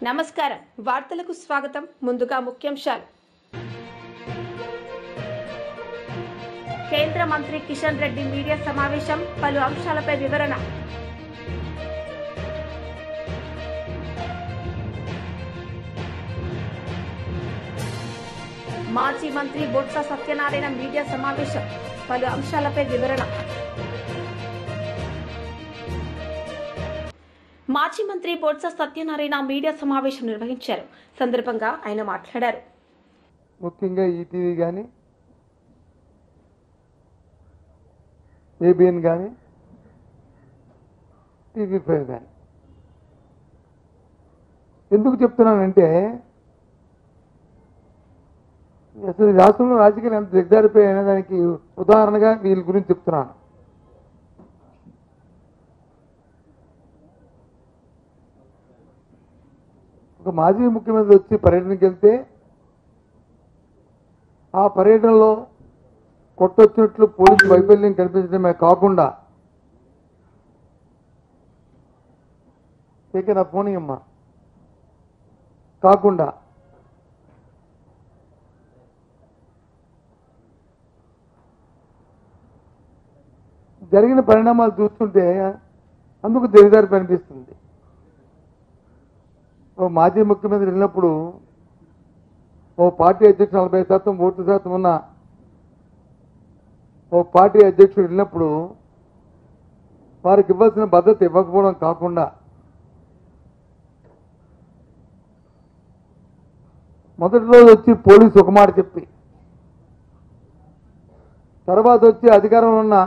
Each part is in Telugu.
నమస్కారం వార్తలకు స్వాగతం ముందుగా ముఖ్యాంశాలు కేంద్ర మంత్రి కిషన్ రెడ్డి మీడియా సమావేశం పలు అంశాలపై వివరణ మాజీ మంత్రి బొత్స సత్యనారాయణ మీడియా సమావేశం పలు అంశాలపై వివరణ మాజీ మంత్రి బొత్స సత్యనారాయణ మీడియా సమావేశం నిర్వహించారు. సందర్భంగా ఆయన మాట్లాడారు. ముఖ్యంగా ఈటీవీ కానీ ఏబిఎన్ కానీ టీవీ5 కానీ ఎందుకు చెప్తున్నానంటే అసలు రాష్ట్రంలో రాజకీయాలు ఎంత దిగజారిపోయాయనే దానికి ఉదాహరణగా వీళ్ళ గురించి చెప్తున్నాను. ఒక మాజీ ముఖ్యమంత్రి వచ్చి పర్యటనకి వెళ్తే ఆ పర్యటనలో కొట్టొచ్చినట్లు పోలీసు వైఫల్యం కనిపించడమే కాకుండా నా పోనీయమ్మ కాకుండా జరిగిన పరిణామాలు చూస్తుంటే అందుకు దిగజారి అనిపిస్తుంది. ఓ మాజీ ముఖ్యమంత్రి వెళ్ళినప్పుడు ఓ పార్టీ అధ్యక్షుడు 40% ఓటు శాతం ఉన్న ఓ పార్టీ అధ్యక్షుడు వెళ్ళినప్పుడు వారికి ఇవ్వాల్సిన భద్రత ఇవ్వకపోవడం కాకుండా మొదటి రోజు వచ్చి పోలీసు ఒక మాట చెప్పి తర్వాత వచ్చి అధికారంలో ఉన్న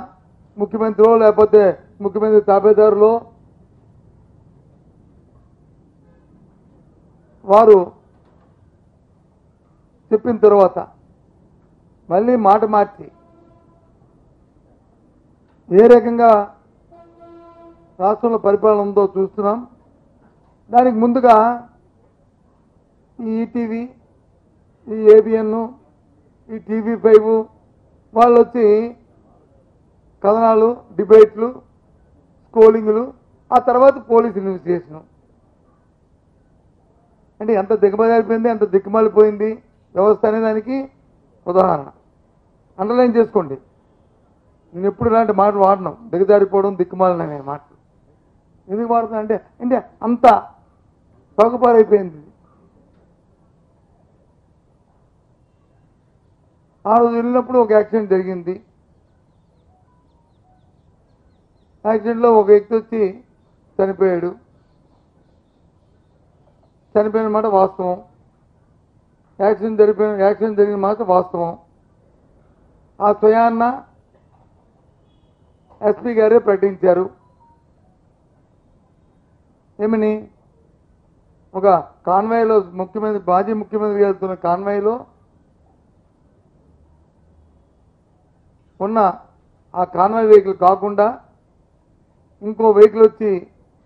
ముఖ్యమంత్రిలో లేకపోతే ముఖ్యమంత్రి తాబేదారులో వారు చెప్పిన తర్వాత మళ్ళీ మాట మార్చి ఏ రకంగా రాష్ట్రంలో పరిపాలన ఉందో చూస్తున్నాం. దానికి ముందుగా ఈ ఈటీవీ, ఈ ఏబిఎన్, ఈ టీవీ5 వాళ్ళు వచ్చి కథనాలు, డిబేట్లు, స్కోలింగ్లు, ఆ తర్వాత పోలీస్ ఇన్వెస్టిగేషను. అంటే ఎంత దిగమగారిపోయింది, ఎంత దిక్కుమాలిపోయింది వ్యవస్థ అనే దానికి ఉదాహరణ. అండర్లైన్ చేసుకోండి. నేను ఎప్పుడు ఇలాంటి మాటలు వాడను. దిగజారిపోవడం, దిక్కుమాలని అనే మాటలు ఎందుకు వాడుతున్నా అంటే అంత సౌకపారైపోయింది. ఆ రోజు వెళ్ళినప్పుడు ఒక యాక్సిడెంట్ జరిగింది. యాక్సిడెంట్లో ఒక వ్యక్తి వచ్చి చనిపోయాడు. చనిపోయిన మాట వాస్తవం. యాక్సిడెంట్ జరిగిన మాట వాస్తవం. ఆ స్వయాన్న ఎస్పీ గారే ప్రకటించారు. ఏమని? ఒక కాన్వాయ్లో మాజీ ముఖ్యమంత్రి వెళ్తున్న కాన్వాయ్లో ఉన్న ఆ కాన్వాయ్ వెహికల్ కాకుండా ఇంకో వెహికల్ వచ్చి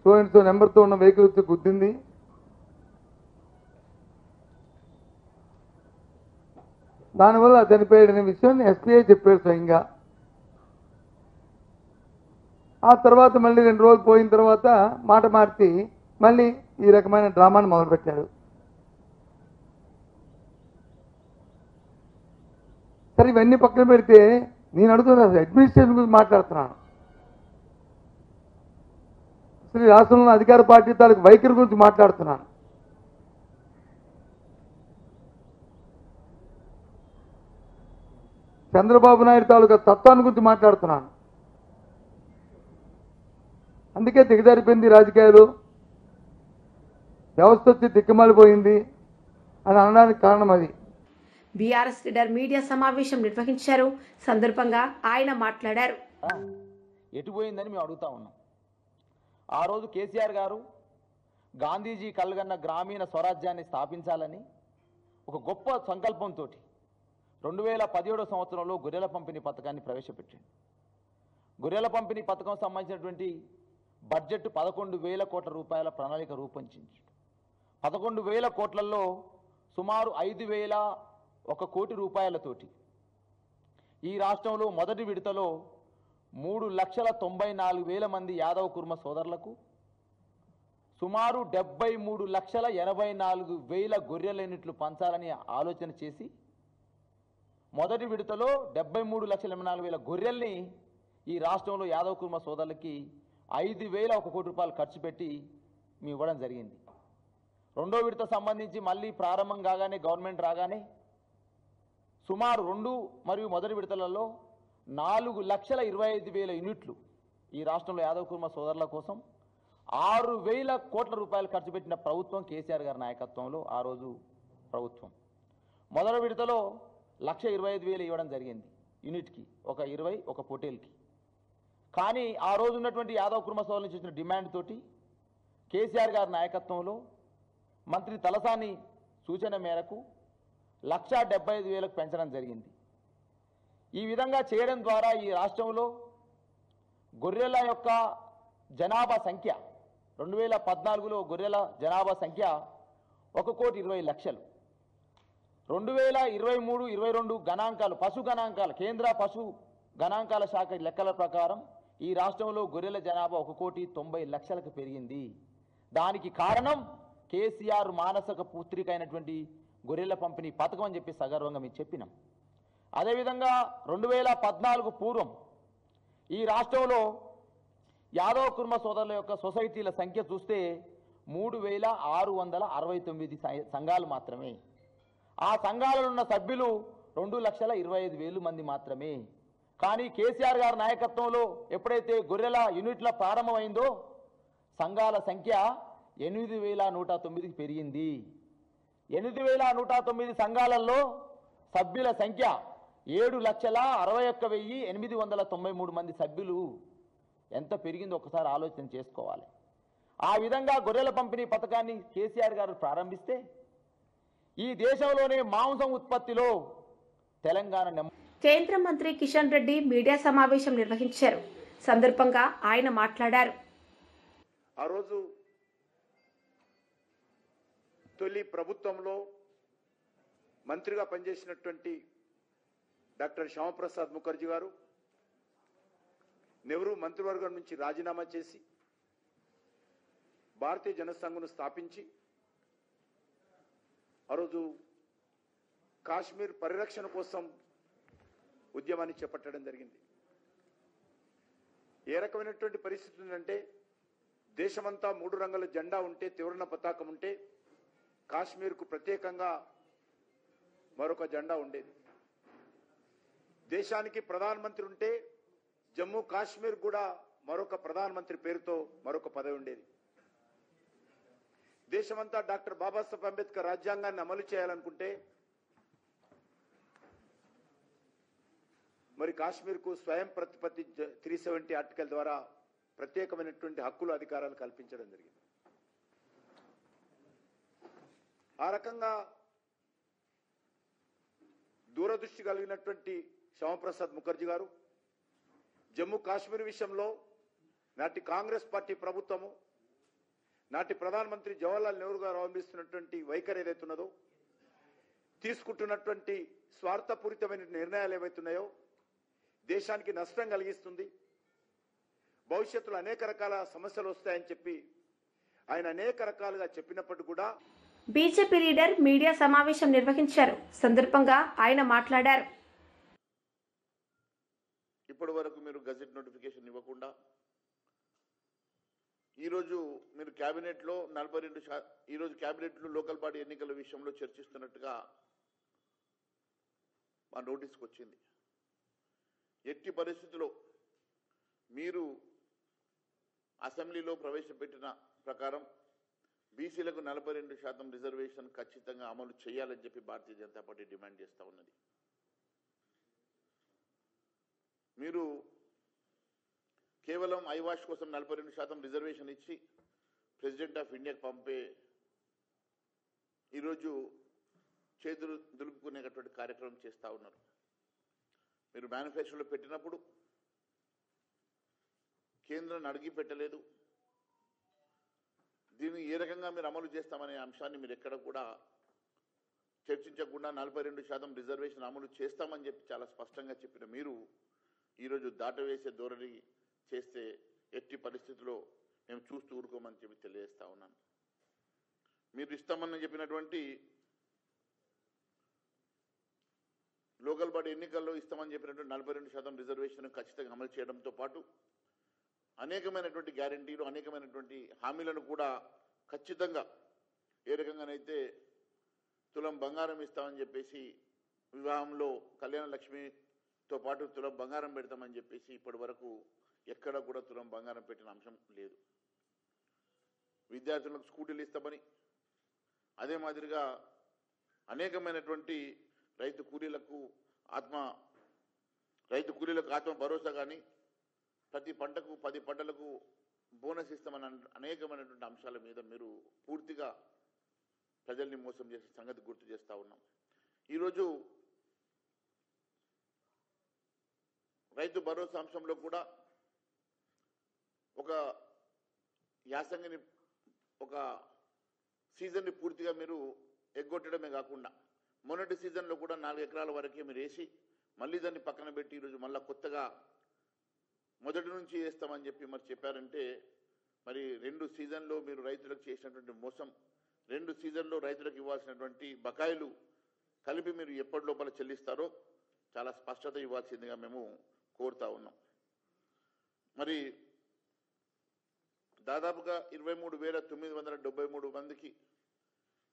సో నెంబర్తో ఉన్న వెహికల్ వచ్చి గుద్దింది. దానివల్ల చనిపోయాడనే విషయాన్ని ఎస్పీఐ చెప్పారు స్వయంగా. ఆ తర్వాత మళ్ళీ 2 రోజులు పోయిన తర్వాత మాట మార్చి మళ్ళీ ఈ రకమైన డ్రామాను మొదలుపెట్టారు. సరే, ఇవన్నీ పక్కన పెడితే నేను అడుగుతున్నా, అడ్మినిస్ట్రేషన్ గురించి మాట్లాడుతున్నాను. అసలు రాష్ట్రంలో అధికార పార్టీ తాలూకు వైఖరి గురించి మాట్లాడుతున్నాను. చంద్రబాబు నాయుడు తాలూకా తత్వాన్ని గురించి మాట్లాడుతున్నాను. అందుకే దిగజారిపోయింది రాజకీయాలు, వ్యవస్థ వచ్చి దిక్కుమాలిపోయింది అని అనడానికి కారణం అది. బీఆర్ఎస్ లీడర్ మీడియా సమావేశం నిర్వహించారు. సందర్భంగా ఆయన మాట్లాడారు. ఎటుపోయిందని మేము అడుగుతా ఉన్నాం. ఆ రోజు కేసీఆర్ గారు గాంధీజీ కలగన్న గ్రామీణ స్వరాజ్యాన్ని స్థాపించాలని ఒక గొప్ప సంకల్పంతో 2017 సంవత్సరంలో గొర్రెల పంపిణీ పథకాన్ని ప్రవేశపెట్టింది. గొర్రెల పంపిణీ పథకం సంబంధించినటువంటి బడ్జెట్ 11,000 కోట్ల రూపాయల ప్రణాళిక రూపొందించింది. 11,000 కోట్లలో సుమారు 5,001 కోటి రూపాయలతోటి ఈ రాష్ట్రంలో మొదటి విడతలో 3,94,000 మంది యాదవ కుర్మ సోదరులకు సుమారు 73,84,000 గొర్రెల యూనిట్లు పంచాలని ఆలోచన చేసి మొదటి విడతలో 73,84,000 గొర్రెల్ని ఈ రాష్ట్రంలో యాదవ కుర్మ సోదరులకి 5,001 కోటి రూపాయలు ఖర్చు పెట్టి మేము ఇవ్వడం జరిగింది. రెండో విడత సంబంధించి మళ్ళీ ప్రారంభం కాగానే గవర్నమెంట్ రాగానే సుమారు 2 మరియు మొదటి విడతలలో 4,25,000 యూనిట్లు ఈ రాష్ట్రంలో యాదవ కుర్మ సోదరుల కోసం 6,000 కోట్ల రూపాయలు ఖర్చు పెట్టిన ప్రభుత్వం కేసీఆర్ గారి నాయకత్వంలో ఆ రోజు ప్రభుత్వం. మొదటి విడతలో 1,25,000 ఇవ్వడం జరిగింది యూనిట్కి, ఒక 20 ఒక పొటేల్కి. కానీ ఆ రోజు ఉన్నటువంటి యాదవ కుర్మ సోదరుల నుంచి వచ్చిన డిమాండ్ తోటి కేసీఆర్ గారి నాయకత్వంలో మంత్రి తలసాని సూచన మేరకు 1,75,000కు పెంచడం జరిగింది. ఈ విధంగా చేయడం ద్వారా ఈ రాష్ట్రంలో గొర్రెల యొక్క జనాభా సంఖ్య 2014లో గొర్రెల జనాభా సంఖ్య 1,20,00,000. 2023-22 గణాంకాలు పశు గణాంకాలు కేంద్ర పశు గణాంకాల శాఖ లెక్కల ప్రకారం ఈ రాష్ట్రంలో గొర్రెల జనాభా 1,90,00,000కు పెరిగింది. దానికి కారణం కేసీఆర్ మానసిక పుత్రిక అయినటువంటి గొర్రెల పంపిణీ పథకం అని చెప్పి సగర్వంగా మేము చెప్పినాం. అదేవిధంగా 2014 పూర్వం ఈ రాష్ట్రంలో యాదవ కుర్మ సోదరుల యొక్క సొసైటీల సంఖ్య చూస్తే 3,669 సంఘాలు మాత్రమే. ఆ సంఘాలలో ఉన్న సభ్యులు 2,25,000 మంది మాత్రమే. కానీ కేసీఆర్ గారి నాయకత్వంలో ఎప్పుడైతే గొర్రెల యూనిట్ల ప్రారంభమైందో సంఘాల సంఖ్య 8,109కి పెరిగింది. 8,109 సంఘాలలో సభ్యుల సంఖ్య 7,61,893 మంది సభ్యులు. ఎంత పెరిగిందో ఒకసారి ఆలోచన చేసుకోవాలి. ఆ విధంగా గొర్రెల పంపిణీ పథకాన్ని కేసీఆర్ గారు ప్రారంభిస్తే ఈ దేశంలోనే మాంసం ఉత్పత్తిలో తెలంగాణ కేంద్ర మంత్రి కిషన్ రెడ్డి మీడియా సమావేశం నిర్వహించారు. సందర్భంగా ఆయన మాట్లాడారు. ఆ రోజు తొలి ప్రభుత్వంలో మంత్రిగా పనిచేసినటువంటి డాక్టర్ శ్యామప్రసాద్ ముఖర్జీ గారు నెహ్రూ మంత్రివర్గం నుంచి రాజీనామా చేసి భారతీయ జనసంఘ్ను స్థాపించి ఆ రోజు కాశ్మీర్ పరిరక్షణ కోసం ఉద్యమాన్ని చేపట్టడం జరిగింది. ఏ రకమైనటువంటి పరిస్థితి ఉందంటే దేశమంతా 3 రంగుల జెండా ఉంటే, త్రివర్ణ పతాకం ఉంటే కాశ్మీర్కు ప్రత్యేకంగా మరొక జెండా ఉండేది. దేశానికి ప్రధానమంత్రి ఉంటే జమ్మూ కాశ్మీర్ కూడా మరొక ప్రధానమంత్రి పేరుతో మరొక పదవి ఉండేది. దేశమంతా డాక్టర్ బాబాసాహెబ్ అంబేద్కర్ రాజ్యాంగాన్ని అమలు చేయాలనుకుంటే మరి కాశ్మీర్కు స్వయం ప్రతిపత్తి 370 ఆర్టికల్ ద్వారా ప్రత్యేకమైనటువంటి హక్కులు అధికారాలు కల్పించడం జరిగింది. ఆ రకంగా దూరదృష్టి కలిగినటువంటి శ్యామప్రసాద్ ముఖర్జీ గారు జమ్మూ కాశ్మీర్ విషయంలో నాటి కాంగ్రెస్ పార్టీ ప్రభుత్వము, నాటి ప్రధానమంత్రి జవహర్లాల్ నెహ్రూ గారు అవలంబిస్తున్నటువంటి వైఖరి ఏదైతున్నదో, తీసుకుంటున్నటువంటి స్వార్థపూరితమైన నిర్ణయాలు ఏవైతున్నాయో దేశానికి నష్టం కలిగిస్తుంది, భవిష్యత్తులో అనేక రకాల సమస్యలు వస్తాయని చెప్పి ఆయన అనేక రకాలుగా చెప్పినప్పటికీ కూడా బీజేపీ లీడర్ మీడియా సమావేశం నిర్వహించారు. సందర్భంగా ఆయన మాట్లాడారు. ఇప్పటి వరకు మీరు గజెట్ నోటిఫికేషన్ ఇవ్వకుండా ఈరోజు మీరు క్యాబినెట్లో 42 ఈరోజు క్యాబినెట్లో లోకల్ బాడీ ఎన్నికల విషయంలో చర్చిస్తున్నట్టుగా మా నోటీస్కి వచ్చింది. ఎట్టి పరిస్థితుల్లో మీరు అసెంబ్లీలో ప్రవేశపెట్టిన ప్రకారం బీసీలకు 42% రిజర్వేషన్ ఖచ్చితంగా అమలు చేయాలని చెప్పి భారతీయ జనతా పార్టీ డిమాండ్ చేస్తూ ఉన్నది. మీరు కేవలం ఐవాష్ కోసం 42% రిజర్వేషన్ ఇచ్చి ప్రెసిడెంట్ ఆఫ్ ఇండియాకి పంపే ఈరోజు చేతులు దులుపుకునేటటువంటి కార్యక్రమం చేస్తూ ఉన్నారు. మీరు మేనిఫెస్టోలో పెట్టినప్పుడు కేంద్రాన్ని అడిగి పెట్టలేదు. దీన్ని ఏ రకంగా మీరు అమలు చేస్తామనే అంశాన్ని మీరు ఎక్కడ కూడా చర్చించకుండా 42% రిజర్వేషన్ అమలు చేస్తామని చెప్పి చాలా స్పష్టంగా చెప్పిన మీరు ఈరోజు దాటవేసే ధోరణి చేస్తే ఎట్టి పరిస్థితుల్లో మేము చూస్తూ ఊరుకోమని చెప్పి తెలియజేస్తా ఉన్నాను. మీరు ఇస్తామని చెప్పినటువంటి లోకల్ బాడీ ఎన్నికల్లో ఇస్తామని చెప్పినటువంటి 42% రిజర్వేషన్ ఖచ్చితంగా అమలు చేయడంతో పాటు అనేకమైనటువంటి గ్యారంటీలు, అనేకమైనటువంటి హామీలను కూడా ఖచ్చితంగా ఏ రకంగానైతే తులం బంగారం ఇస్తామని చెప్పేసి వివాహంలో కళ్యాణ లక్ష్మితో పాటు తులం బంగారం పెడతామని చెప్పేసి ఇప్పటి వరకు ఎక్కడ కూడా తులం బంగారం పెట్టిన అంశం లేదు. విద్యార్థులకు స్కూటీలు ఇస్తామని, అదే మాదిరిగా అనేకమైనటువంటి రైతు కూలీలకు ఆత్మ భరోసా కానీ, ప్రతి పంటకు 10 పంటలకు బోనస్ ఇస్తామని అనేకమైనటువంటి అంశాల మీద మీరు పూర్తిగా ప్రజల్ని మోసం చేసే సంగతి గుర్తు చేస్తూ ఉన్నాం. ఈరోజు రైతు భరోసా అంశంలో కూడా ఒక యాసంగిని, ఒక సీజన్ని పూర్తిగా మీరు ఎగ్గొట్టడమే కాకుండా మొన్నటి సీజన్లో కూడా 4 ఎకరాల వరకే మీరు వేసి మళ్ళీ దాన్ని పక్కన పెట్టి ఈరోజు మళ్ళీ కొత్తగా మొదటి నుంచి వేస్తామని చెప్పి మరి చెప్పారంటే, మరి 2 సీజన్లో మీరు రైతులకు చేసినటువంటి మోసం, 2 సీజన్లో రైతులకు ఇవ్వాల్సినటువంటి బకాయిలు కలిపి మీరు ఎప్పటి లోపల చెల్లిస్తారో చాలా స్పష్టత ఇవ్వాల్సిందిగా మేము కోరుతా ఉన్నాం. మరి దాదాపుగా 23,973 మందికి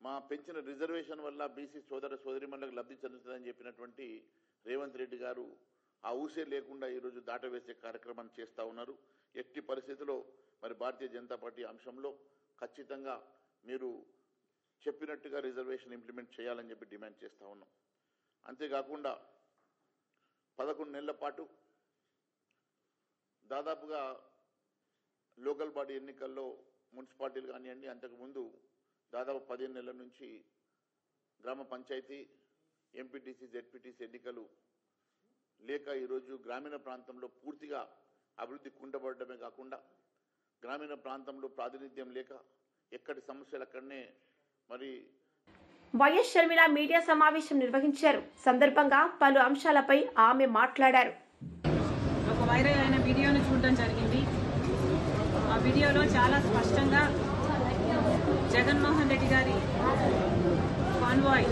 మా పెంచిన రిజర్వేషన్ వల్ల బీసీ సోదర సోదరిమణులకు లబ్ధి చెందుతుందని చెప్పినటువంటి రేవంత్ రెడ్డి గారు ఆ ఊసే లేకుండా ఈరోజు దాటవేసే కార్యక్రమాన్ని చేస్తూ ఉన్నారు. ఎట్టి పరిస్థితిలో మరి భారతీయ జనతా పార్టీ అంశంలో ఖచ్చితంగా మీరు చెప్పినట్టుగా రిజర్వేషన్ ఇంప్లిమెంట్ చేయాలని చెప్పి డిమాండ్ చేస్తూ ఉన్నాం. అంతేకాకుండా 11 నెలల పాటు దాదాపుగా లోకల్ బాడీ ఎన్నికల్లో మున్సిపాలిటీలు కానివ్వండి, అంతకుముందు దాదాపు 15 నెలల నుంచి గ్రామ పంచాయతీ, ఎంపీటీసీ, జెడ్పీటీసీ ఎన్నికలు లేక ఈరోజు గ్రామీణ ప్రాంతంలో పూర్తిగా అభివృద్ధి కుండబడమే కాకుండా గ్రామీణ ప్రాంతంలో ప్రాతినిధ్యం లేక ఎక్కడి సమస్యలు అక్కడనే మరి వైఎస్ షర్మిల మీడియా సమావేశం నిర్వహించారు. సందర్భంగా పలు అంశాలపై ఆమె మాట్లాడారు. ఒక వైరల్ అయిన వీడియోను చూడడం జరిగింది. ఆ వీడియోలో చాలా స్పష్టంగా జగన్మోహన్ రెడ్డి గారి కాన్వాయ్,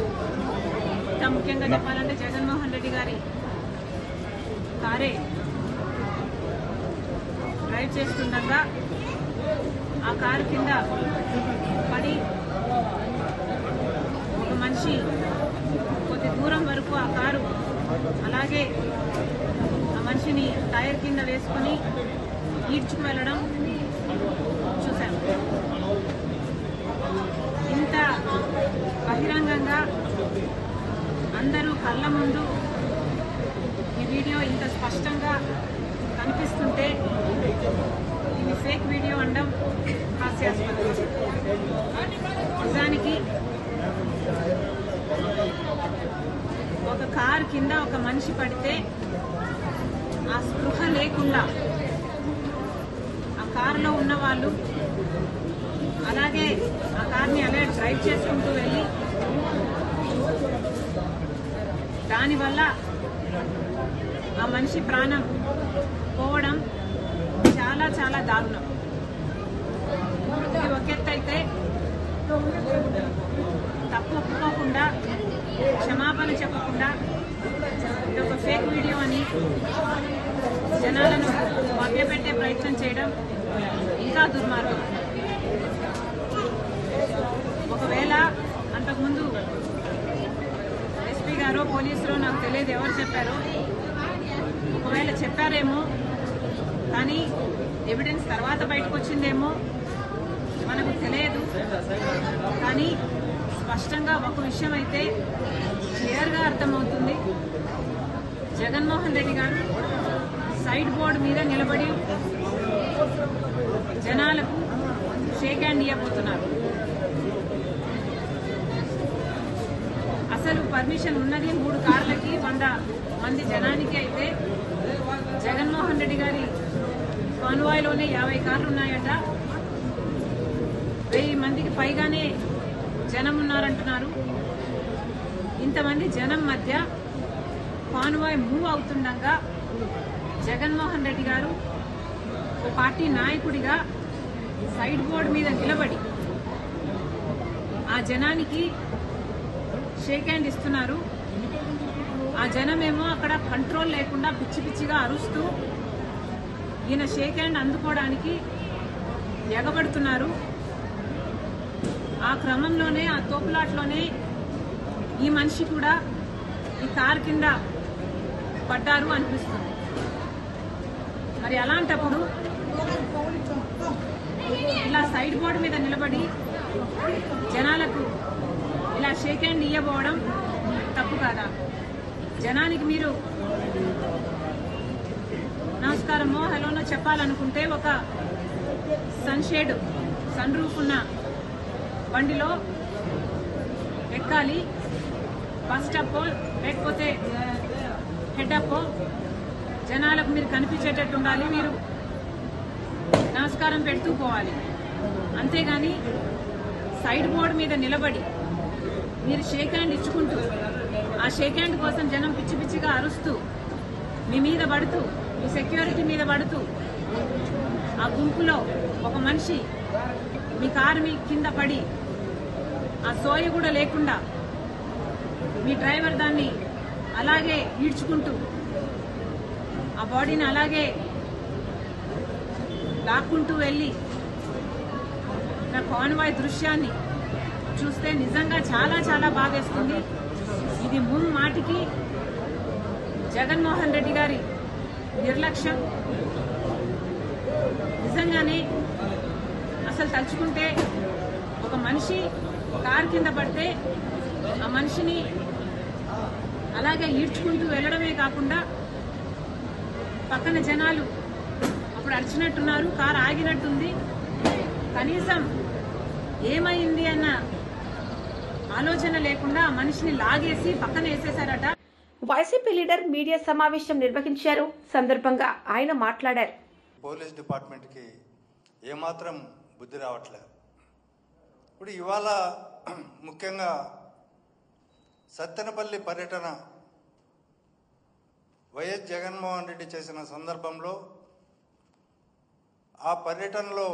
ఇంకా ముఖ్యంగా చెప్పాలంటే జగన్మోహన్ రెడ్డి గారి కారే డ్రైవ్ చేస్తుండగా ఆ కారు కింద పడి ఒక మనిషి కొద్ది దూరం వరకు ఆ కారు అలాగే ఆ మనిషిని టైర్ కింద వేసుకొని ఈడ్చుకు వెళ్ళడం చూశాము. ఇంత బహిరంగంగా అందరూ కళ్ళ ముందు ఈ వీడియో ఇంత స్పష్టంగా కనిపిస్తుంటే ఇది ఫేక్ వీడియో అనడం హాస్యాస్పదం. నిజానికి ఒక కారు కింద ఒక మనిషి పడితే ఆ స్పృహ లేకుండా ఆ కారులో ఉన్న వాళ్ళు అలాగే ఆ కార్ని అలా డ్రైవ్ చేసుకుంటూ వెళ్ళి దానివల్ల ఆ మనిషి ప్రాణం పోవడం చాలా చాలా దారుణం. ఇది ఒక ఎత్తు అయితే తప్పు ఒప్పుకోకుండా క్షమాపణ చెప్పకుండా ఇది ఒక ఫేక్ వీడియో అని జనాలను మభ్యపెట్టే ప్రయత్నం చేయడం ఇంకా దుర్మార్గం. ఒకవేళ అంతకుముందు ఎస్పీ గారో పోలీసులో నాకు తెలియదు ఎవరు చెప్పారో, ఒకవేళ చెప్పారేమో కానీ ఎవిడెన్స్ తర్వాత బయటకు వచ్చిందేమో మనకు తెలియదు. కానీ స్పష్టంగా ఒక విషయం అయితే క్లియర్గా అర్థమవుతుంది. జగన్మోహన్ రెడ్డి గారు సైడ్ బోర్డు మీద నిలబడి జనాలకు షేక్ హ్యాండ్ ఇవ్వబోతున్నారు. అసలు పర్మిషన్ ఉన్నది 3 కార్లకి 100 మంది జనానికి అయితే జగన్మోహన్ రెడ్డి గారి కాన్వాయ్లోనే 50 కార్లు ఉన్నాయట. 1000 మందికి పైగానే జనం ఉన్నారంటున్నారు. ఇంతమంది జనం మధ్య కాన్వాయ్ మూవ్ అవుతుండగా జగన్మోహన్ రెడ్డి గారు ఓ పార్టీ నాయకుడిగా సైడ్ బోర్డ్ మీద నిలబడి ఆ జనానికి షేక్ హ్యాండ్ ఇస్తున్నారు. ఆ జనమేమో అక్కడ కంట్రోల్ లేకుండా పిచ్చి పిచ్చిగా అరుస్తూ ఈయన షేక్ హ్యాండ్ అందుకోవడానికి ఎగబడుతున్నారు. ఆ క్రమంలోనే ఆ తోపులాట్లోనే ఈ మనిషి కూడా ఈ కార్ కింద పడ్డారు అనిపిస్తుంది. మరి అలాంటప్పుడు ఇలా సైడ్ బోర్డు మీద నిలబడి జనాలకు ఇలా షేక్ హ్యాండ్ ఇయ్యబోవడం తప్పు కాదా? జనానికి మీరు నమస్కారమో హలోనో చెప్పాలనుకుంటే ఒక సన్షేడ్ సన్ రూఫ్ ఉన్న బండిలో ఎక్కాలి. బస్ స్టాప్ లేకపోతే హెడప్ జనాలకు మీరు కనిపించేటట్టు ఉండాలి. మీరు నమస్కారం పెడుతూ పోవాలి. అంతేగాని సైడ్ బోర్డు మీద నిలబడి మీరు షేక్ హ్యాండ్ ఇచ్చుకుంటూ ఆ షేక్ హ్యాండ్ కోసం జనం పిచ్చి పిచ్చిగా అరుస్తూ మీ మీద పడుతూ మీ సెక్యూరిటీ మీద పడుతూ ఆ గుంపులో ఒక మనిషి మీ కారు మీ కింద పడి ఆ సోయ కూడా లేకుండా మీ డ్రైవర్ దాన్ని అలాగే ఈడ్చుకుంటూ ఆ బాడీని అలాగే లాక్కుంటూ వెళ్ళి నా కాన్వాయ్ దృశ్యాన్ని చూస్తే నిజంగా చాలా చాలా బాధేస్తుంది. ఇది ముమ్మాటికి జగన్మోహన్ రెడ్డి గారి నిర్లక్ష్యం. నిజంగానే అసలు తలుచుకుంటే ఒక మనిషి కారు కింద పడితే ఆ మనిషిని అలాగే ఈడ్చుకుంటూ వెళ్ళడమే కాకుండా పక్కన జనాలు అప్పుడు అరిచినట్టున్నారు, కారు ఆగినట్టుంది. కనీసం ఏమైంది అన్న ఆలోచన లేకుండా ఆ మనిషిని లాగేసి పక్కన వేసేశారట. వైసీపీ లీడర్ మీడియా సమావేశం నిర్వహించారు. సందర్భంగా ఆయన మాట్లాడారు. పోలీస్ డిపార్ట్మెంట్కి ఏమాత్రం బుద్ధి రావట్లేదు. ఇప్పుడు ఇవాళ ముఖ్యంగా సత్తెనపల్లి పర్యటన వైఎస్ జగన్మోహన్ రెడ్డి చేసిన సందర్భంలో ఆ పర్యటనలో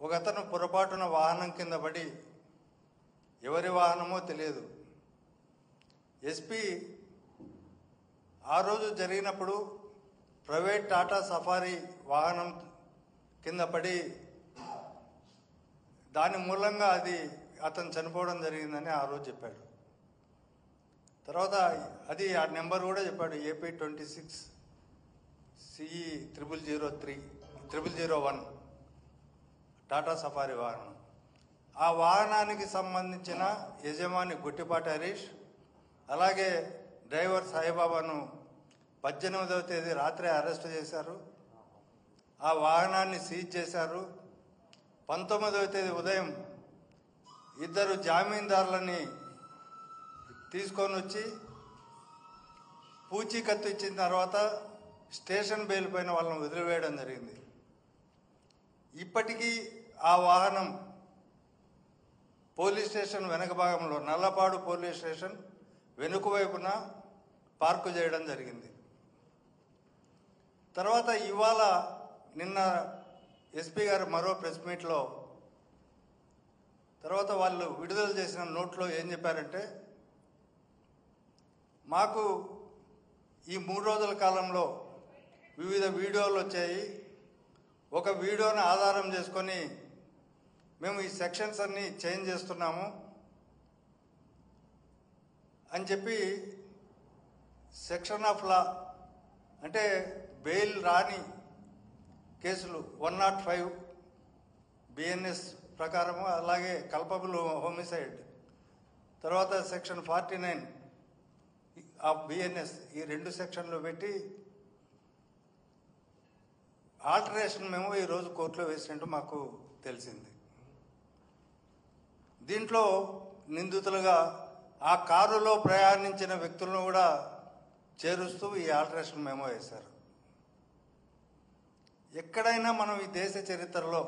ఒకతను పొరపాటున వాహనం కింద పడి ఎవరి వాహనమో తెలియదు. ఎస్పీ ఆ రోజు జరిగినప్పుడు ప్రైవేట్ టాటా సఫారీ వాహనం కింద పడి దాని మూలంగా అతను చనిపోవడం జరిగిందని ఆ రోజు చెప్పాడు. తర్వాత అది ఆ నెంబర్ కూడా చెప్పాడు, AP 26 CE 0001 టాటా సఫారీ వాహనం. ఆ వాహనానికి సంబంధించిన యజమాని గుట్టిపాటి హరీష్, అలాగే డ్రైవర్ సాయిబాబాను 18వ తేదీ రాత్రి అరెస్ట్ చేశారు. ఆ వాహనాన్ని సీజ్ చేశారు. 19వ తేదీ ఉదయం ఇద్దరు జామీందారులని తీసుకొని వచ్చి పూచీకత్తు ఇచ్చిన తర్వాత స్టేషన్ బెయిల్ పైన వాళ్ళని వదిలివేయడం జరిగింది. ఇప్పటికీ ఆ వాహనం పోలీస్ స్టేషన్ వెనక భాగంలో, నల్లపాడు పోలీస్ స్టేషన్ వెనుక వైపున పార్కు చేయడం జరిగింది. తర్వాత ఇవాళ నిన్న ఎస్పీ గారు మరో ప్రెస్ మీట్లో తర్వాత వాళ్ళు విడుదల చేసిన నోట్లో ఏం చెప్పారంటే, మాకు ఈ 3 రోజుల కాలంలో వివిధ వీడియోలు వచ్చాయి. ఒక వీడియోని ఆధారం చేసుకొని మేము ఈ సెక్షన్స్ అన్నీ చేంజ్ చేస్తున్నాము అని చెప్పి సెక్షన్ ఆఫ్ లా అంటే బెయిల్ రాని కేసులు 105 BNS ప్రకారము, అలాగే కల్పబుల్ హోమిసైడ్, తర్వాత సెక్షన్ 49 ఆఫ్ BNS, ఈ 2 సెక్షన్లు పెట్టి ఆల్టరేషన్ మేము ఈరోజు కోర్టులో వేసినట్టు మాకు తెలిసింది. దీంట్లో నిందితులుగా ఆ కారులో ప్రయాణించిన వ్యక్తులను కూడా చేరుస్తూ ఈ ఆల్టరేషన్ మెమో వేశారు. ఎక్కడైనా మనం ఈ దేశ చరిత్రలో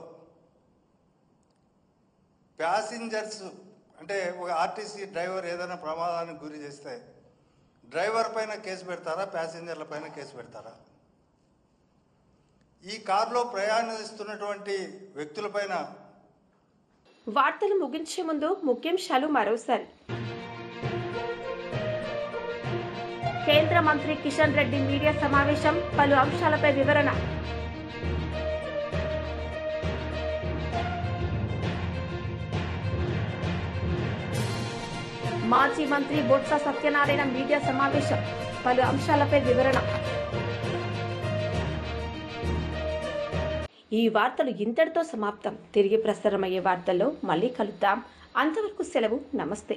ప్యాసింజర్స్ అంటే ఒక ఆర్టీసీ డ్రైవర్ ఏదైనా ప్రమాదానికి గురి చేస్తే డ్రైవర్ పైన కేసు పెడతారా, ప్యాసింజర్ల పైన కేసు పెడతారా? ఈ కారులో ప్రయాణిస్తున్నటువంటి వ్యక్తులపైన వార్తలు ముగించే ముందు ముఖ్యాంశాలు మరోసారి. కేంద్ర మంత్రి కిషన్ రెడ్డి మీడియా సమావేశం, పలు అంశాలపై వివరణ. మాజీ మంత్రి బొత్స సత్యనారాయణ మీడియా సమావేశం, పలు అంశాలపై వివరణ. ఈ వార్తలు ఇంతటితో సమాప్తం. తిరిగి ప్రసారమయ్యే వార్తల్లో మళ్ళీ కలుద్దాం. అంతవరకు సెలవు. నమస్తే.